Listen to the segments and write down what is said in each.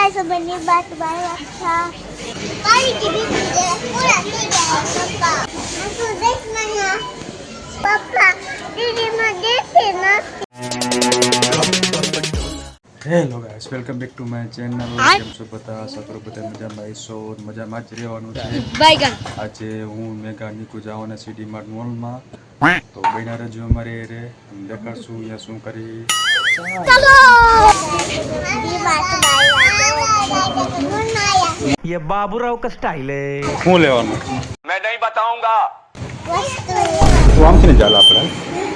guys, so many back to my अच्छा पानी की भी पूरा नहीं जाएगा पापा तो देखना है पापा दीदी मुझे देना hello guys welcome back to my channel કેમ છો બધા આશા કરું બધા મજામાં હશો મજામાં જ રહેવાનું છે આજે હું મેગા નીકુ જવાના સિટી માર્ટ મોલમાં તો બહેના રજો અમારે રે દેખાડશું અહીંયા શું કરી चलो ये बाबूराव का स्टाइल है શું લેવાનું मैं नहीं बताऊंगा તું આમથી નહીં ચાલે આપણે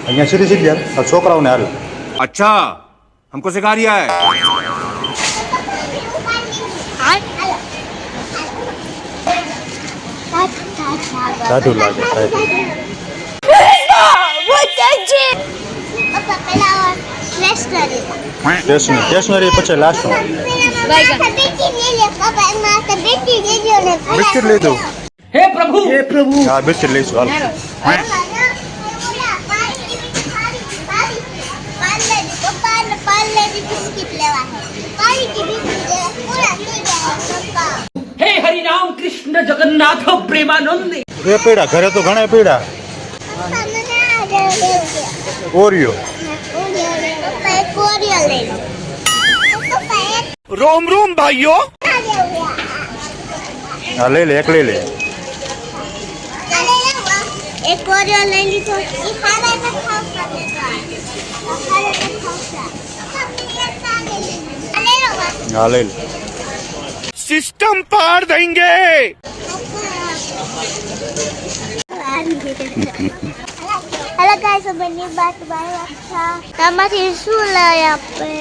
અહીંયા સીધી સીધી યાર આ છોકરાઓને હાલ अच्छा हमको सिखा रिया है સાધુ લાગે સાધુ वो चाहिए पापा पहला और સ્ટેશનરી પછી લાસ્ટમાં બિસ્કિટ લઈ દઉં हे प्रभु હા બિસ્કિટ લઈશું હાલ हे हरिनाम कृष्ण जगन्नाथ प्रेमानंद એ પીડા ઘરે તો ઘણા પીડા ઓરિયો रोम रोम भाइयों હા લઈ લે એક લઈ લે एक और ले ली तो ये खाना का खाओ હા લઈ લે सिस्टम पार देंगे हेलो गाइस अब बनी बात बाय अच्छा તમારી શું લાય આપણે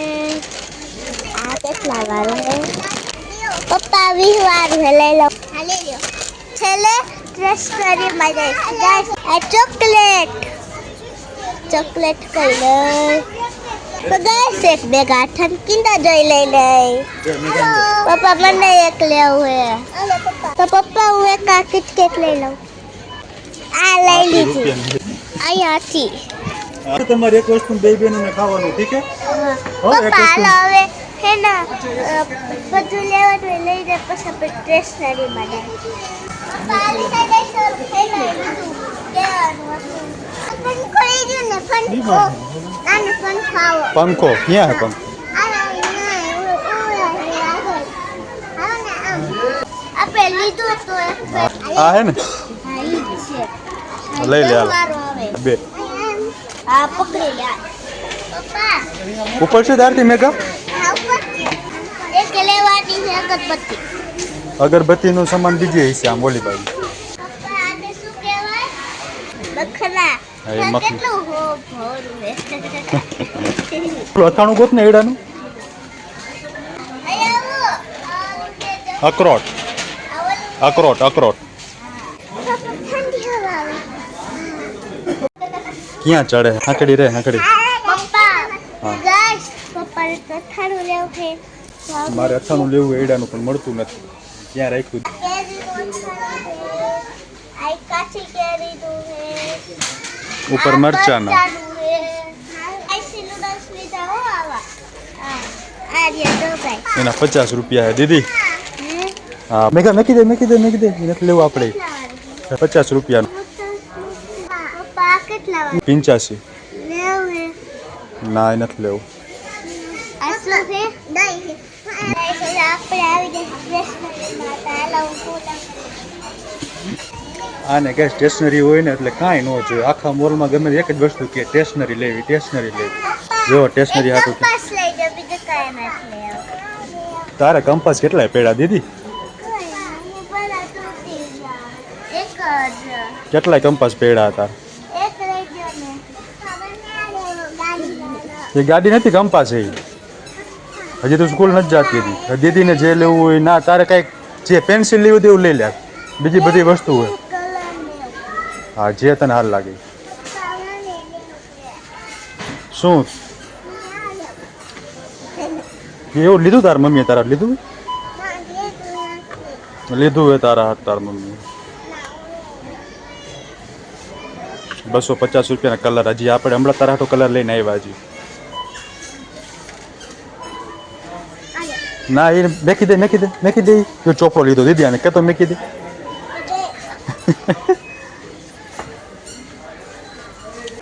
આ કેટલા વાળું હે પપ્પા 20 વાળું હે લઈ લો આ લઈ લો છેલ્લે ટ્રેસ કરી મજા ગાઈસ આ ચોકલેટ કઈ લે તો ગાઈસ એક બે ગાઠન કિંડા જોઈ લઈ લે પપ્પા મને એક લેવું હે તો પપ્પા હું એક આ કિટકેટ લઈ લઉં આ લઈ લીધી અહીંયાથી તમારે એક વસ્તુ બે બેનોને ખાવાનું ઠીક હે પપ્પા હાલો હવે હે ને બધું લેવાનું લઈ દે પછી આપણે સ્ટેશનરી માં પપ્પા આવી જાય હે ને બધું લેવાનું હતું પંખો લઈ દો ને પંખો નાનું પંખો પંખો ક્યાં હે પંખો આપણે લીધું તો આ હે ને લઈ લે હાલ આવે બે આ પકડી લે પપ્પા ઉપર છે દારથી મેકઅપ એક લેવાની છે અગરબત્તી અગરબત્તીનો સામાન બીજી હશે આમ ઓલી બાજુ પપ્પા આને શું કહેવાય મખના હા, એ મખના. કેટલું ભોરું હે પેલું અથાણું ગોત ને એડાનું અકરોટ અકરોટ ઠંડી હવા આવે ક્યાં ચડે હાંકડી રે હાંકડી પપ્પા હા. ગાઈસ પપ્પાને તો ઠાડું લેવું છે મારે અથાણું લેવું એડાનું પણ મળતું નથી ક્યાં રાખ્યું આઈ કાચી કેરી દો હે ઉપર મરચાના આઈસી નૂડલ્સ લીધા હો આવા આ રહ્યા દો ભાઈ એના 50 રૂપિયા હે દીદી હા મેગા મેકી દે નથી લેવું આપણે 50 રૂપિયા પપ્પા કેટલા 85 લેવું હે ના એ નથી લેવું આ શું છે દહીં આપણે આવી ગયા સ્ટેશનરી માં હાલો આને કે સ્ટેશનરી હોય ને એટલે કાંઈ ન જોઈએ આખા મોલમાં ગમે એક જ વસ્તુ કે સ્ટેશનરી લેવી જો સ્ટેશનરી હાટું કે બસ લઈ જાઓ બીજું કાંઈ નથી લેવું તારે કંપાસ કેટલાય પેડા દીદી એક જ કેટલાય કંપાસ પેડા હતા એક લઈ જાઓ ને એ ગાડી નથી કંપાસ એ હજી તો સ્કૂલ નથી જતી હતી દીદીને જે લેવું હોય ના તારે કાંઈક જે પેન્સિલ લેવું તેવું લઈ લે બીજી બધી વસ્તુ હોય હા જે તને હાલ લાગે શું એવું લીધું તારા મમ્મીએ તારા લીધું હોય તારા હાથ તારા મમ્મીએ 250 રૂપિયાના કલર હજી આપણે હમણાં તારા હાટો કલર લઈને આવ્યા હજી ના એ મેકી દે જો ચોપડો લીધો દીદી આને કે તો મેકી દે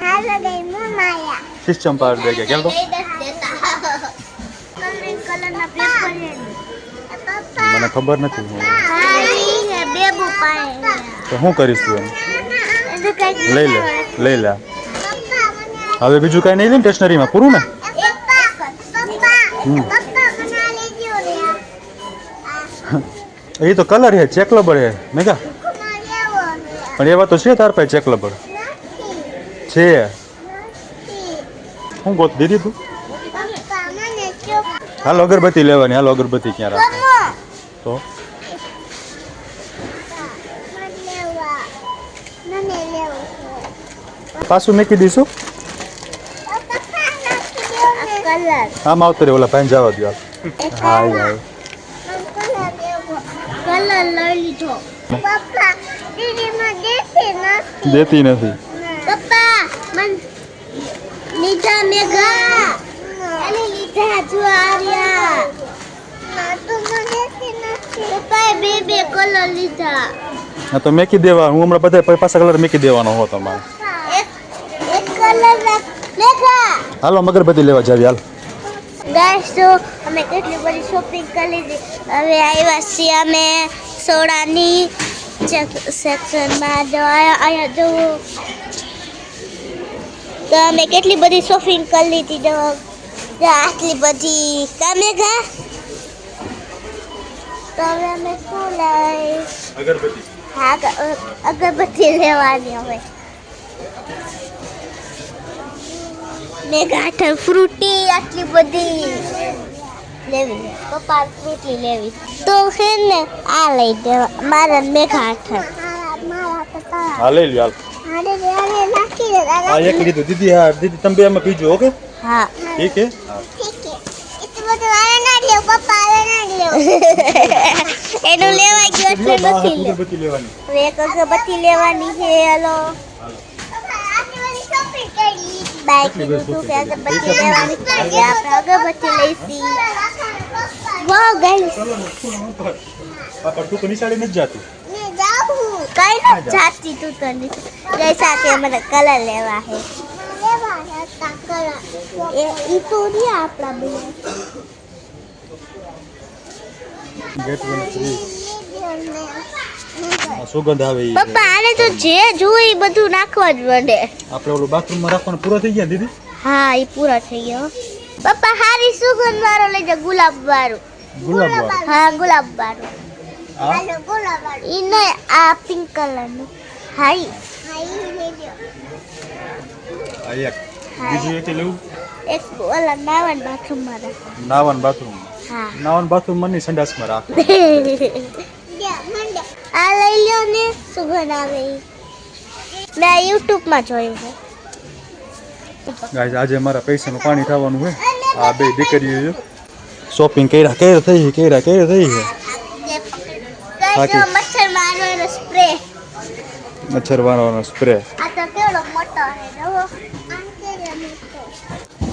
હાલો ગઈ માયા સિસ્ટમ પાર દે કે કેમ તો કલરના પેપર પપ્પા મને ખબર નથી હું હારી હે બેબુ પાએ તો શું કરીશ તું એમ એ કઈ લઈ લે પપ્પા મને હવે બીજું કાંઈ નહીં લે ને સ્ટેશનરીમાં પૂરું ને એક પપ્પા પપ્પા બના લેજો રે એ તો કલર હે ચેક લબર હે મેગા પણ એવા તો છે તાર પાસે ચેક લબર છે હું ગોત દીધી તું પપ્પા મને ચૂપ હાલો અગરબત્તી લેવાની હાલો અગરબત્તી ક્યાં રાખે તો મને લેવું પાછું મૂકી દઈશું કલર આમ આવતો રે ઓલા ભાઈને જવા દો હા યાર કલર લઈ લીધો પપ્પા દીદી મને દેતી નથી પપ્પા મન લીધા મેઘા અને લીધા જો આર્યા તો મને પપ્પા બે કલર લીધા હા તો મેકી દેવા હું હમણાં બધા પાછા કલર મેકી દેવાનો હો તમારે એક કલર મેઘા હાલો અગરબત્તી લેવા જાવી હાલ ગાઈસ તો અમે કેટલી બધી શોપિંગ કરી લીધી હવે આવ્યા છીએ અમે સોડાની સેક્શનમાં જો અહીંયા જો તો અમે કેટલી બધી શોપિંગ કરી લીધી જો આટલી બધી કામે ગા તો હવે અમે શું લઈ અગરબત્તી હા અગરબત્તી લેવાની હવે મેં ગાંઠર ફ્રૂટી આટલી બધી લેવી પપ્પા ફ્રૂટી લેવી તો છે ને આ લઈ દેવા મારા મેં ગાંઠર હા લઈ લ્યો હાલ હા એક લીધું દીદી હા દીદી તમે બે એમાં પીજો ઓકે હા ઠીક હે એનું લેવા ગયો છે નથી અગરબત્તી લેવાની હવે એક અગરબત્તી લેવાની છે હલો બાઈક લીધું કે અગરબત્તી લેવાની છે આપણે અગરબત્તી લઈશી વાહ ગાઈસ પાપા તું તો નિશાળે નથી જાતી કઈ નથી જાતી તું તો જૈસા કે મને કલર લેવા હે એ ઈ તો નહીં આપણા બે ગેટ 1 સુગંધ આવે ઈ પપ્પા આને તો જે જોઈ બધું નાખવા જ પડે આપણે ઓલું બાથરૂમમાં રાખવાનું પૂરા થઈ ગયા દીદી હા એ પૂરા થઈ ગયો પપ્પા હારી સુગંધ વાળો લઈ જા ગુલાબ વાળું ગુલાબ વાળું હા ગુલાબ વાળું હા ઈ ને આ પિંક કલર નું હાઈ આ એક બીજું એક લેવું એક ઓલા નાવન બાથરૂમ માં નાવન બાથરૂમ હા નાવન બાથરૂમ માં ની સંડાસમાં રાખ આ લઈ લ્યો ને સુગંધ આવે ઈ. મેં YouTube માં જોયું છે ગાઈસ આજે મારા પૈસાનું પાણી થવાનું છે આ બે દીકરીઓ શોપિંગ કર્યા થઈ છે કઈ જો મચ્છર મારવાનો સ્પ્રે મચ્છર મારવાનો સ્પ્રે આ તો કેવડો મોટો છે જો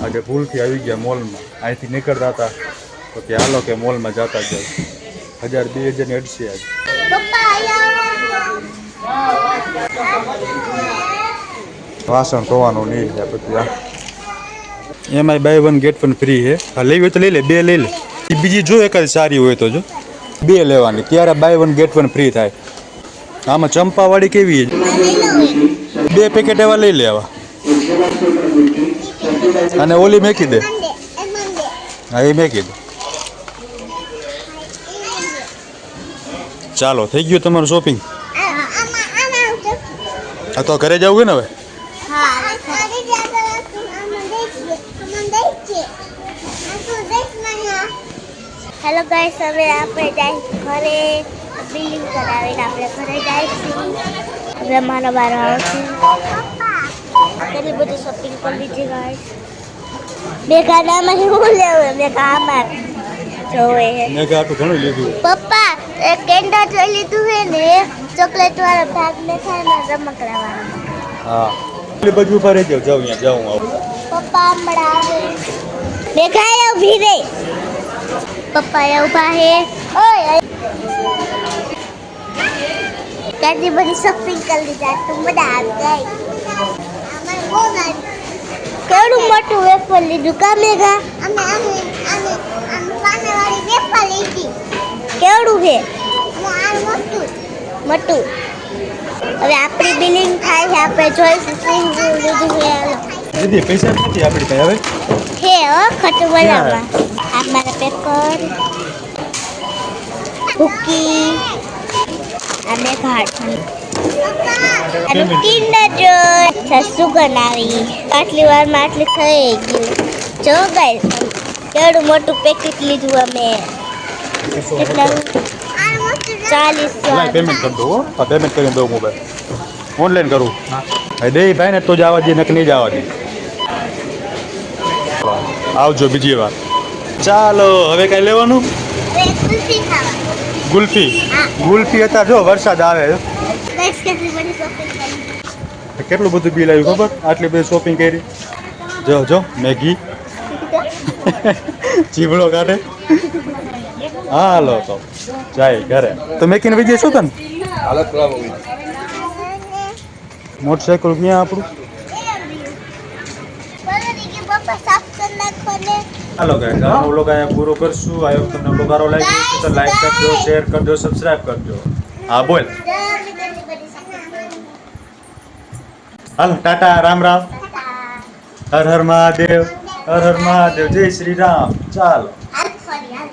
આજે ભૂલથી આવી ગયા મોલમાં અહીંથી નીકળતા હતા તો કે હાલો કે મોલમાં જતા જાય 1000-2000 ની અડશે આજે પપ્પા વાસણ ધોવાનું નહીં છે બધું આ એમાંય બાય 1 ગેટ 1 ફ્રી છે હા લેવી હોય તો લઈ લે બે લઈ લે બીજી જો એકાદ સારી હોય તો જો બે લેવાની ત્યારે બાય 1 ગેટ 1 ફ્રી થાય આમાં ચંપાવાળી કેવી છે બે પેકેટ એવા લઈ લેવા અને ઓલી મેકી દે હા એ મેકી દે ચાલો થઈ ગયું તમારું શોપિંગ હા તો ઘરે જવું ને હવે હેલો ગાઈસ હવે આપણે જાય ઘરે બિલિંગ કરાવીને આપણે ઘરે જઈશું હવે મારા બાર આવશે કેટલી બધી શોપિંગ કરી લીધી ગાઈસ બે ગાડામાં શું લેવું બે કામાર જોવે મેં કે આટલું ઘણું લીધું પપ્પા એક કેન્ડા જોઈ લીધું છે ને ચોકલેટ વાળો ભાગ મેં ખાઈને રમકડા વાળો હા એટલે બાજુ ઉપર રહી જાઉં જાઉં આવું પપ્પા હમણાં આવે મેં ખાઈ ઉભી રહી પપ્પા ઉભા હે ઓય કાજી બધી શોપિંગ કરી લીધા તું બધા આવી ગઈ કેવડું મોટું વેફર લીધું કામેગા અમે પાનેવાળી વેફર લીધી કેવડું છે મોટું હવે આપણી બિલિંગ થાય છે આપણે જોઈશું શું લીધું છે દીદી પૈસા નથી આપણી પાસે હવે હે હો ખટું બનાવવા આ મારા પેપર ભૂકી અને ઘાટ અને કિંડર જોય સુગંધ આવી આટલી વારમાં આટલી થઈ ગયું જો ગાઈસ કેવડું મોટું પેકેટ લીધું અમે કેટલા 40 પેમેન્ટ કરી દો પેમેન્ટ કરીને દો મોબાઈલ ઓનલાઈન કરું હા દે ભાઈ ને તો જવા દે નક નહીં જવા દે આવજો બીજી વાર ચાલો હવે કઈ લેવાનું કુલ્ફી ખાવા ગુલ્ફી હા. ગુલ્ફી હતા જો વરસાદ આવે ગાઈસ કેટલી બધી શોપિંગ કરી કેટલું બધું બિલ આવ્યું ખબર આટલી બધી શોપિંગ કરી જો મેગી ચીવડો કાઢે હાલો તો જાય ઘરે તો મેકીને વિજય શું તને મોટરસાઇકલ ક્યાં આપણું પપ્પા સાફ કરી નાખો ને હાલો ગાઈસ हम लोग आया पूरा करશું આયો તમને બ્લોગ સારો લાગ્યો છે તો લાઈક કરજો શેર કરજો સબસ્ક્રાઇબ કરજો હા બોલ હાલો ટાટા રામ રામ હર હર મહાદેવ હર હર મહાદેવ જય શ્રી રામ ચાલો હાલ ફરી હાલ